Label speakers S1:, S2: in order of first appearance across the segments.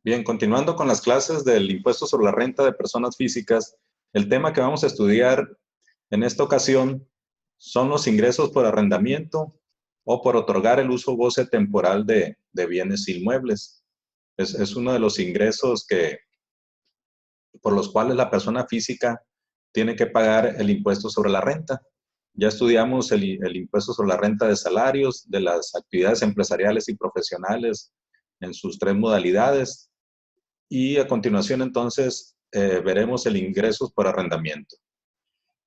S1: Bien, continuando con las clases del impuesto sobre la renta de personas físicas, el tema que vamos a estudiar en esta ocasión son los ingresos por arrendamiento o por otorgar el uso o goce temporal de bienes inmuebles. Es uno de los ingresos por los cuales la persona física tiene que pagar el impuesto sobre la renta. Ya estudiamos el impuesto sobre la renta de salarios, de las actividades empresariales y profesionales en sus tres modalidades. Y a continuación, entonces, veremos el ingresos por arrendamiento.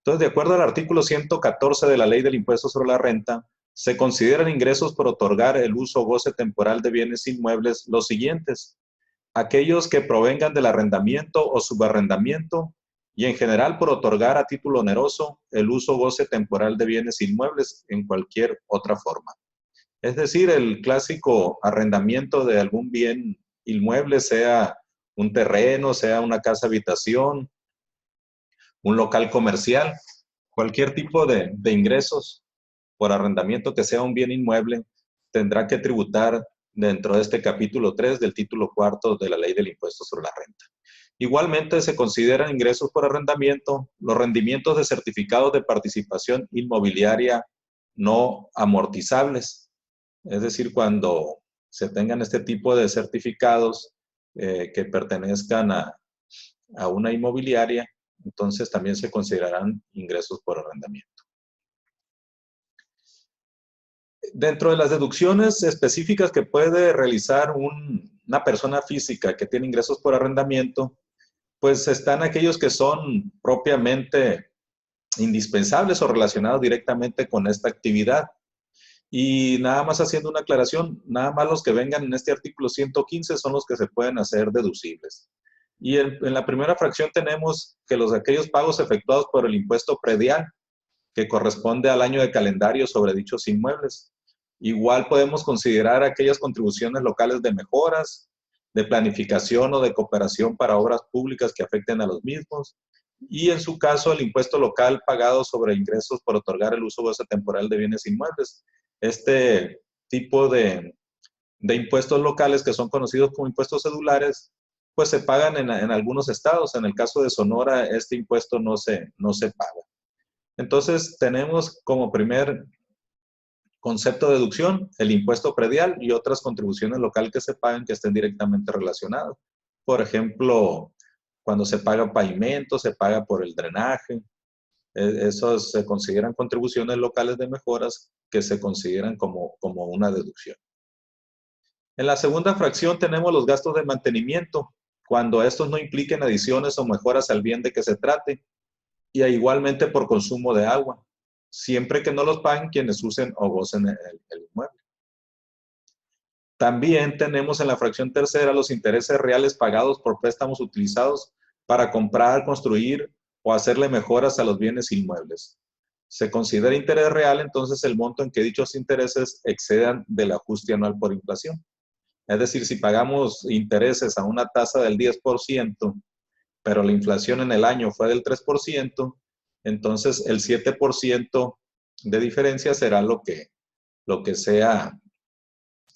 S1: Entonces, de acuerdo al artículo 114 de la Ley del Impuesto sobre la Renta, se consideran ingresos por otorgar el uso o goce temporal de bienes inmuebles los siguientes: aquellos que provengan del arrendamiento o subarrendamiento y en general por otorgar a título oneroso el uso o goce temporal de bienes inmuebles en cualquier otra forma. Es decir, el clásico arrendamiento de algún bien inmueble, sea un terreno, sea una casa habitación, un local comercial, cualquier tipo de ingresos por arrendamiento que sea un bien inmueble, tendrá que tributar dentro de este capítulo 3 del título 4 de la Ley del Impuesto sobre la Renta. Igualmente se consideran ingresos por arrendamiento los rendimientos de certificados de participación inmobiliaria no amortizables. Es decir, cuando se tengan este tipo de certificados que pertenezcan a una inmobiliaria, entonces también se considerarán ingresos por arrendamiento. Dentro de las deducciones específicas que puede realizar una persona física que tiene ingresos por arrendamiento, pues están aquellos que son propiamente indispensables o relacionados directamente con esta actividad. Y nada más haciendo una aclaración, nada más los que vengan en este artículo 115 son los que se pueden hacer deducibles. Y en la primera fracción tenemos que aquellos pagos efectuados por el impuesto predial, que corresponde al año de calendario sobre dichos inmuebles. Igual podemos considerar aquellas contribuciones locales de mejoras, de planificación o de cooperación para obras públicas que afecten a los mismos. Y en su caso, el impuesto local pagado sobre ingresos por otorgar el uso o goce temporal de bienes inmuebles. Este tipo de impuestos locales, que son conocidos como impuestos cedulares, pues se pagan en algunos estados. En el caso de Sonora, este impuesto no se paga. Entonces, tenemos como primer concepto de deducción el impuesto predial y otras contribuciones locales que se pagan que estén directamente relacionadas. Por ejemplo, cuando se paga pavimento, se paga por el drenaje. Esos se consideran contribuciones locales de mejoras que se consideran como una deducción. En la segunda fracción tenemos los gastos de mantenimiento, cuando estos no impliquen adiciones o mejoras al bien de que se trate, y igualmente por consumo de agua, siempre que no los paguen quienes usen o gocen el inmueble. También tenemos en la fracción tercera los intereses reales pagados por préstamos utilizados para comprar, construir o hacerle mejoras a los bienes inmuebles. Se considera interés real entonces el monto en que dichos intereses excedan del ajuste anual por inflación. Es decir, si pagamos intereses a una tasa del 10%, pero la inflación en el año fue del 3%, entonces el 7% de diferencia será lo que sea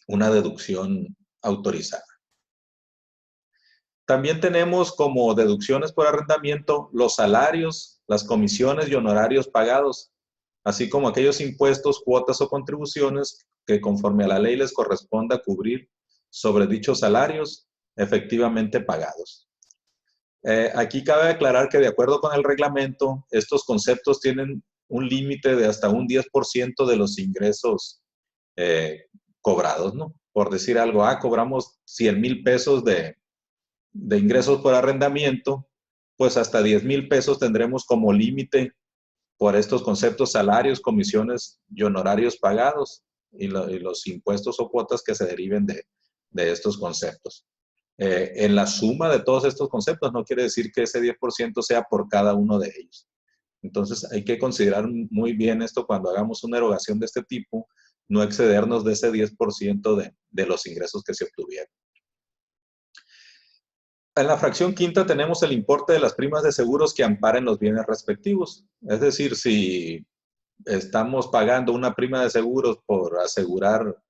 S1: una deducción autorizada. También tenemos como deducciones por arrendamiento los salarios, las comisiones y honorarios pagados, así como aquellos impuestos, cuotas o contribuciones que conforme a la ley les corresponda cubrir sobre dichos salarios efectivamente pagados. Aquí cabe aclarar que de acuerdo con el reglamento, estos conceptos tienen un límite de hasta un 10% de los ingresos cobrados, ¿no? Por decir algo, cobramos 100,000 pesos de ingresos por arrendamiento, pues hasta 10,000 pesos tendremos como límite por estos conceptos: salarios, comisiones y honorarios pagados y los impuestos o cuotas que se deriven de estos conceptos. En la suma de todos estos conceptos no quiere decir que ese 10% sea por cada uno de ellos. Entonces hay que considerar muy bien esto cuando hagamos una erogación de este tipo, no excedernos de ese 10% de los ingresos que se obtuvieron. En la fracción quinta tenemos el importe de las primas de seguros que amparen los bienes respectivos. Es decir, si estamos pagando una prima de seguros por asegurar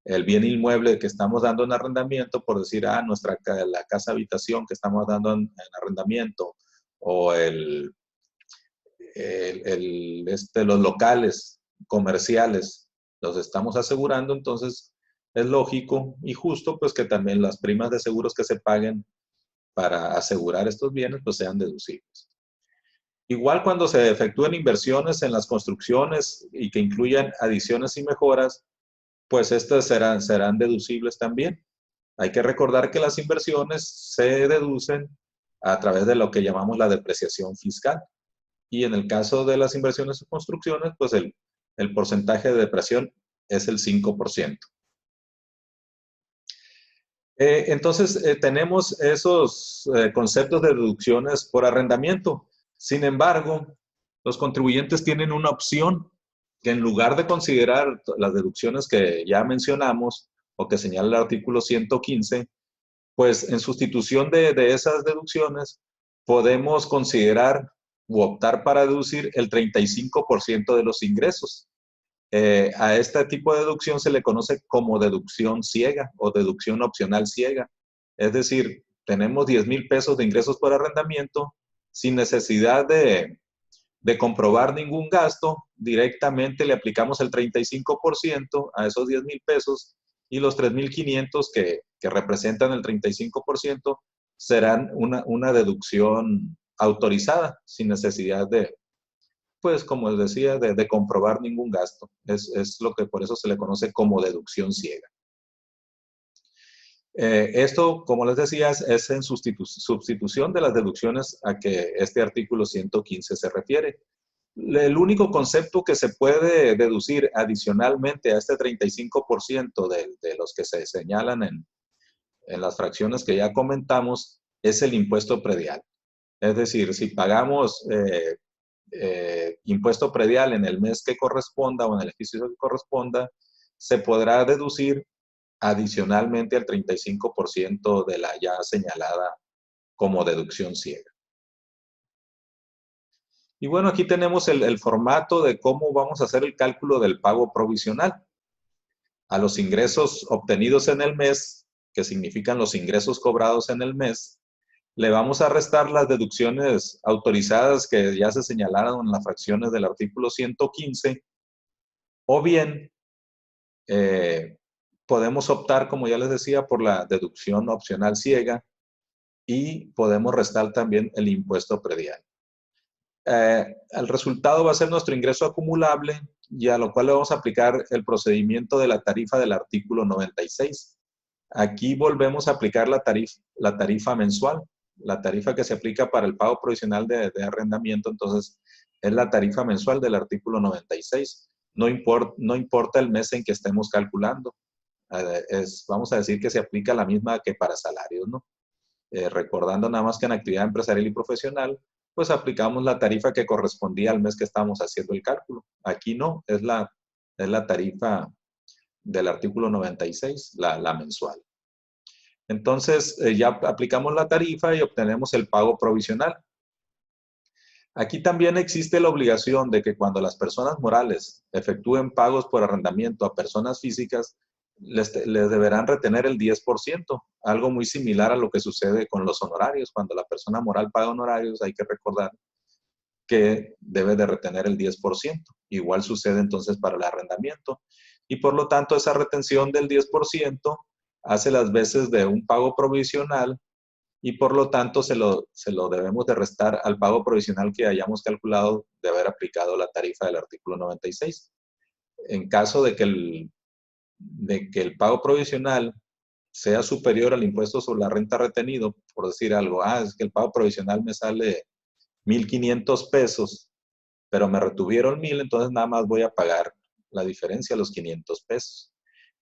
S1: el bien inmueble que estamos dando en arrendamiento, por decir, la casa habitación que estamos dando en arrendamiento, o los locales comerciales los estamos asegurando, entonces es lógico y justo pues que también las primas de seguros que se paguen para asegurar estos bienes pues sean deducibles. Igual cuando se efectúen inversiones en las construcciones y que incluyan adiciones y mejoras, pues estas serán deducibles también. Hay que recordar que las inversiones se deducen a través de lo que llamamos la depreciación fiscal. Y en el caso de las inversiones en construcciones, pues el porcentaje de depreciación es el 5%. Entonces, tenemos esos conceptos de deducciones por arrendamiento. Sin embargo, los contribuyentes tienen una opción que en lugar de considerar las deducciones que ya mencionamos o que señala el artículo 115, pues en sustitución de esas deducciones podemos considerar u optar para deducir el 35% de los ingresos. A este tipo de deducción se le conoce como deducción ciega o deducción opcional ciega. Es decir, tenemos 10,000 pesos de ingresos por arrendamiento sin necesidad de comprobar ningún gasto, directamente le aplicamos el 35% a esos 10,000 pesos y los 3,500 que representan el 35% serán una deducción autorizada sin necesidad de, pues como les decía, de comprobar ningún gasto. Es lo que por eso se le conoce como deducción ciega. Esto, como les decía, es en sustitución de las deducciones a que este artículo 115 se refiere. El único concepto que se puede deducir adicionalmente a este 35% de los que se señalan en las fracciones que ya comentamos es el impuesto predial. Es decir, si pagamos impuesto predial en el mes que corresponda o en el ejercicio que corresponda, se podrá deducir adicionalmente al 35% de la ya señalada como deducción ciega. Y bueno, aquí tenemos el formato de cómo vamos a hacer el cálculo del pago provisional. A los ingresos obtenidos en el mes, que significan los ingresos cobrados en el mes, le vamos a restar las deducciones autorizadas que ya se señalaron en las fracciones del artículo 115, o bien podemos optar, como ya les decía, por la deducción opcional ciega y podemos restar también el impuesto predial. El resultado va a ser nuestro ingreso acumulable y a lo cual le vamos a aplicar el procedimiento de la tarifa del artículo 96. Aquí volvemos a aplicar la tarifa mensual, la tarifa que se aplica para el pago provisional de arrendamiento, entonces es la tarifa mensual del artículo 96. No importa el mes en que estemos calculando. Vamos a decir que se aplica la misma que para salarios, ¿no? Recordando nada más que en actividad empresarial y profesional, pues aplicamos la tarifa que correspondía al mes que estábamos haciendo el cálculo. Aquí no, es la tarifa del artículo 96, la mensual. Entonces, ya aplicamos la tarifa y obtenemos el pago provisional. Aquí también existe la obligación de que cuando las personas morales efectúen pagos por arrendamiento a personas físicas, les deberán retener el 10%, algo muy similar a lo que sucede con los honorarios. Cuando la persona moral paga honorarios, hay que recordar que debe de retener el 10%. Igual sucede entonces para el arrendamiento. Y por lo tanto, esa retención del 10% hace las veces de un pago provisional y por lo tanto se lo debemos de restar al pago provisional que hayamos calculado de haber aplicado la tarifa del artículo 96. En caso de que el pago provisional sea superior al impuesto sobre la renta retenido, por decir algo, es que el pago provisional me sale 1,500 pesos, pero me retuvieron 1,000, entonces nada más voy a pagar la diferencia, los 500 pesos.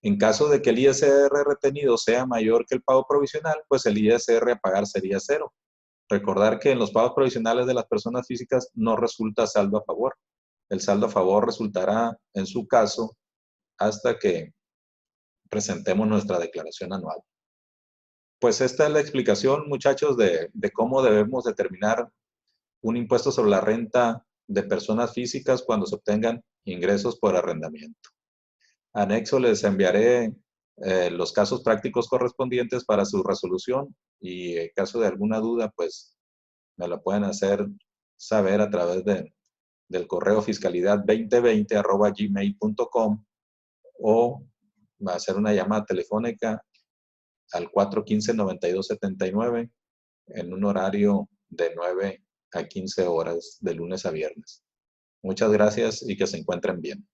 S1: En caso de que el ISR retenido sea mayor que el pago provisional, pues el ISR a pagar sería 0. Recordar que en los pagos provisionales de las personas físicas no resulta saldo a favor. El saldo a favor resultará, en su caso, hasta que presentemos nuestra declaración anual. Pues esta es la explicación, muchachos, de cómo debemos determinar un impuesto sobre la renta de personas físicas cuando se obtengan ingresos por arrendamiento. Anexo les enviaré los casos prácticos correspondientes para su resolución, y en caso de alguna duda, pues me lo pueden hacer saber a través del correo fiscalidad2020@gmail.com, o hacer una llamada telefónica al 415-9279 en un horario de 9 a 15 horas de lunes a viernes. Muchas gracias y que se encuentren bien.